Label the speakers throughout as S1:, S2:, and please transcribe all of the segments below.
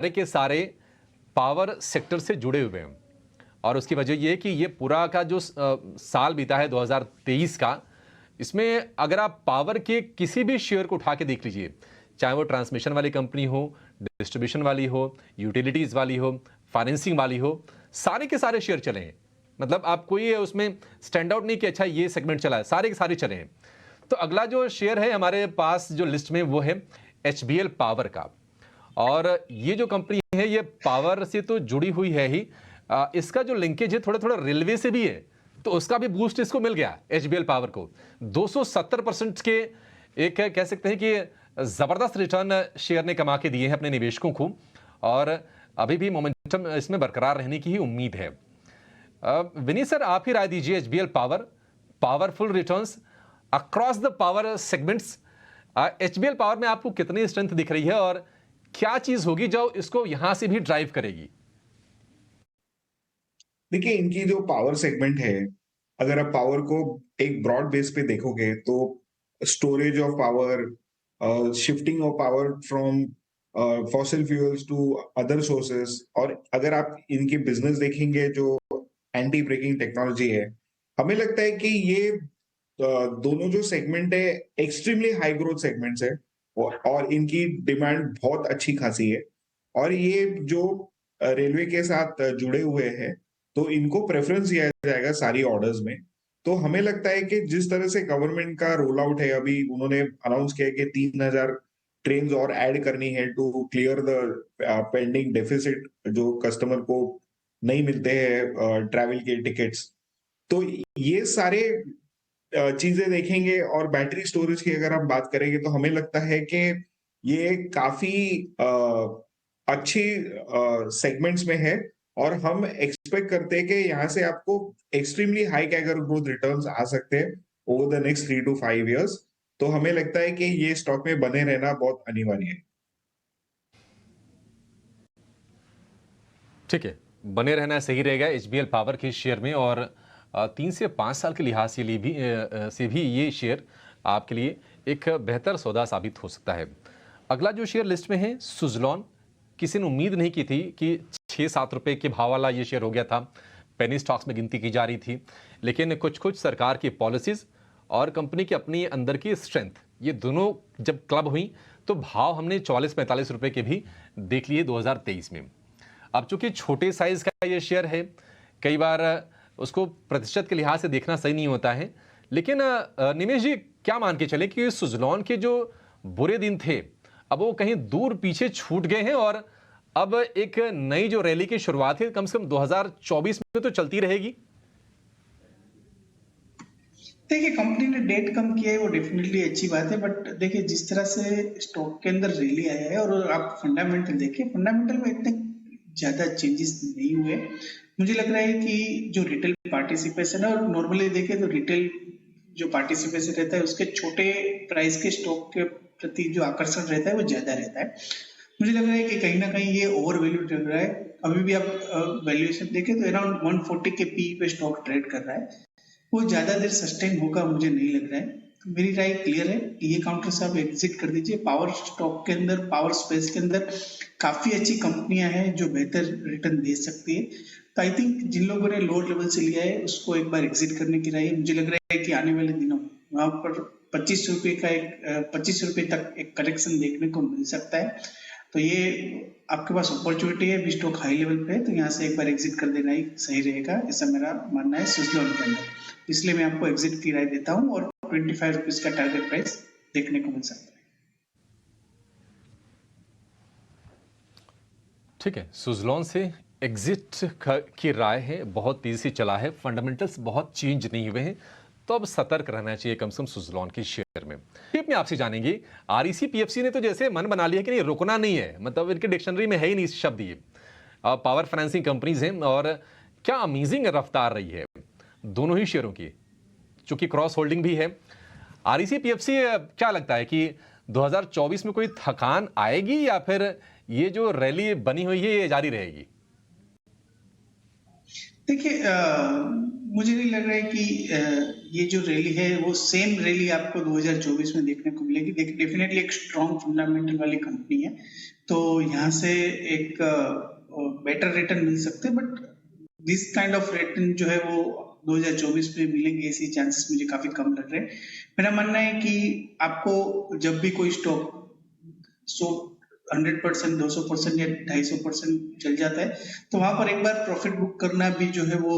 S1: सारे के सारे पावर सेक्टर से जुड़े हुए हैं और उसकी वजह यह है कि ये पूरा का जो साल बीता है 2023 का, इसमें अगर आप पावर के किसी भी शेयर को उठा के देख लीजिए, चाहे वो ट्रांसमिशन वाली कंपनी हो, डिस्ट्रीब्यूशन वाली हो, यूटिलिटीज वाली हो, फाइनेंसिंग वाली हो, सारे के सारे शेयर चले हैं। मतलब आप कोई उसमें स्टैंड आउट नहीं कि अच्छा ये सेगमेंट चला है, सारे के सारे चले हैं। तो अगला जो शेयर है हमारे पास जो लिस्ट में वो है HBL पावर का। और ये जो कंपनी है ये पावर से तो जुड़ी हुई है ही, इसका जो लिंकेज है थोड़ा थोड़ा रेलवे से भी है, तो उसका भी बूस्ट इसको मिल गया HBL पावर को। 270% के एक कह सकते हैं कि जबरदस्त रिटर्न शेयर ने कमा के दिए हैं अपने निवेशकों को और अभी भी मोमेंटम इसमें बरकरार रहने की ही उम्मीद है। विनीत सर, आप ही राय दीजिए, HBL power, powerful returns across the power segments, HBL power में आपको कितनी स्ट्रेंथ दिख रही है और क्या चीज होगी जो इसको यहां से भी ड्राइव करेगी?
S2: देखिए, इनकी जो पावर सेगमेंट है, अगर आप पावर को एक ब्रॉड बेस पे देखोगे तो storage of power, shifting of power from fossil fuels to other sources, और अगर आप इनकी बिजनेस देखेंगे जो एंटी ब्रेकिंग टेक्नोलॉजी है, हमें लगता है कि ये दोनों जो सेगमेंट है एक्सट्रीमली हाई ग्रोथ सेगमेंट्स है और इनकी डिमांड बहुत अच्छी खासी है। और ये जो रेलवे के साथ जुड़े हुए हैं, तो इनको प्रेफरेंस दिया जाएगा सारी ऑर्डर्स में। तो हमें लगता है कि जिस तरह से गवर्नमेंट का रोल आउट है, अभी उन्होंने अनाउंस किया कि 3000 ट्रेन और ऐड करनी है to clear the pending deficit जो कस्टमर को नहीं मिलते हैं ट्रैवल के टिकट्स। तो ये सारे चीजें देखेंगे और बैटरी स्टोरेज की अगर आप बात करेंगे तो हमें लगता है कि ये काफी अच्छी सेगमेंट्स में है और हम एक्सपेक्ट करते हैं कि यहाँ से आपको extremely high CAGR growth returns आ सकते हैं over the next 3 to 5 years। तो हमें लगता है कि ये स्टॉक में बने रहना बहुत अनिवार्य है।
S1: ठीक है, बने रहना सही रहेगा HBL पावर के शेयर में और 3 से 5 साल के लिहाज से से भी ये शेयर आपके लिए एक बेहतर सौदा साबित हो सकता है। अगला जो शेयर लिस्ट में है सुज़लॉन, किसी ने उम्मीद नहीं की थी कि 6-7 रुपए के भाव वाला ये शेयर हो गया था, पेनी स्टॉक्स में गिनती की जा रही थी, लेकिन कुछ कुछ सरकार की पॉलिसीज और कंपनी की अपनी अंदर की स्ट्रेंथ, ये दोनों जब क्लब हुई तो भाव हमने 44-45 रुपए के भी देख लिए 2023 में। अब चूंकि छोटे साइज का ये शेयर है, कई बार उसको प्रतिशत के लिहाज से देखना सही नहीं होता है, लेकिन निमेश जी क्या मान के चले कि सुज़लॉन के जो बुरे दिन थे अब वो कहीं दूर पीछे छूट गए हैं और अब एक नई जो रैली की शुरुआत है कम से कम 2024 में तो चलती रहेगी?
S3: देखिए, कंपनी ने डेट कम किया है वो डेफिनेटली अच्छी बात है, बट देखिए जिस तरह से स्टॉक के अंदर रैली आया है और आप फंडामेंटल देखिए, फंडामेंटल में इतने ज्यादा चेंजेस नहीं हुए। मुझे लग रहा है कि जो रिटेल पार्टिसिपेशन है, और नॉर्मली देखें तो रिटेल जो पार्टिसिपेशन रहता है उसके छोटे प्राइस के स्टॉक के प्रति जो आकर्षण रहता है वो ज्यादा रहता है। मुझे लग रहा है कि कहीं ना कहीं ये ओवर वैल्यू चल रहा है। अभी भी आप वैल्यूएशन देखें तो अराउंड 140 के पी पे स्टॉक ट्रेड कर रहा है, वो ज्यादा देर सस्टेन होगा मुझे नहीं लग रहा है। तो मेरी राय क्लियर है कि ये काउंटर से आप एग्जिट कर दीजिए। पावर स्टॉक के अंदर, पावर स्पेस के अंदर काफी अच्छी कंपनियां हैं जो बेहतर रिटर्न दे सकती है। तो आई थिंक जिन लोगों ने लोअर लेवल से लिया है उसको एक बार एग्जिट करने की राय है। मुझे लग रहा है कि आने वाले दिनों वहां पर 25 रुपए का 25 रुपए तक एक करेक्शन देखने को मिल सकता है। तो ये आपके पास अपॉर्चुनिटी है, भी स्टॉक हाई लेवल पे है, तो यहाँ से एक बार एग्जिट कर देना ही सही रहेगा, ऐसा मेरा मानना है सुज़लॉन के अंदर। इसलिए मैं आपको एग्जिट की राय देता हूँ और 25 रुपीज का टारगेट प्राइस देखने को मिल सकता है।
S1: ठीक है, सुज़लॉन से एग्जिट की राय है, बहुत तेजी से चला है, फंडामेंटल्स बहुत चेंज नहीं हुए हैं, तो अब सतर्क रहना चाहिए कम से कम सुज़लॉन के शेयर में। टिप में आपसे जानेंगे, REC PFC ने तो जैसे मन बना लिया कि नहीं रुकना नहीं है, मतलब इनके डिक्शनरी में है ही नहीं शब्द ये। पावर फाइनेंसिंग कंपनीज हैं और क्या अमेजिंग रफ्तार रही है दोनों ही शेयरों की, चूंकि क्रॉस होल्डिंग भी है। REC PFC क्या लगता है कि 2024 में कोई थकान आएगी या फिर ये जो रैली बनी हुई है ये जारी रहेगी?
S3: देखिए मुझे नहीं लग रहा है कि ये जो रैली है वो सेम रैली आपको 2024 में देखने को मिलेगी। देखिए डेफिनेटली एक स्ट्रॉन्ग फंडामेंटल वाली कंपनी है, तो यहाँ से एक बेटर रिटर्न मिल सकते हैं, but this kind of return जो है वो 2024 में मिलेंगे ऐसी चांसेस मुझे काफी कम लग रहे हैं। मेरा मानना है कि आपको जब भी कोई स्टॉक 100% 200% या 250% चल जाता है, तो वहां पर एक बार प्रॉफिट बुक करना भी जो है वो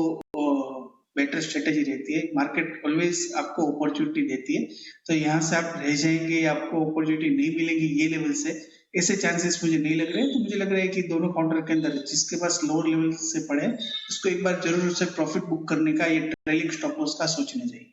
S3: बेटर स्ट्रेटेजी रहती है। मार्केट ऑलवेज आपको अपॉर्चुनिटी देती है, तो यहाँ से आप रह जाएंगे या आपको अपॉर्चुनिटी नहीं मिलेगी ये लेवल से, ऐसे चांसेस मुझे नहीं लग रहे हैं। तो मुझे लग रहा है कि दोनों काउंटर के अंदर जिसके पास लोअर लेवल से पड़े उसको एक बार जरूर उसे प्रॉफिट बुक करने का, ये ट्रेलिंग स्टॉप लॉस का सोचना चाहिए।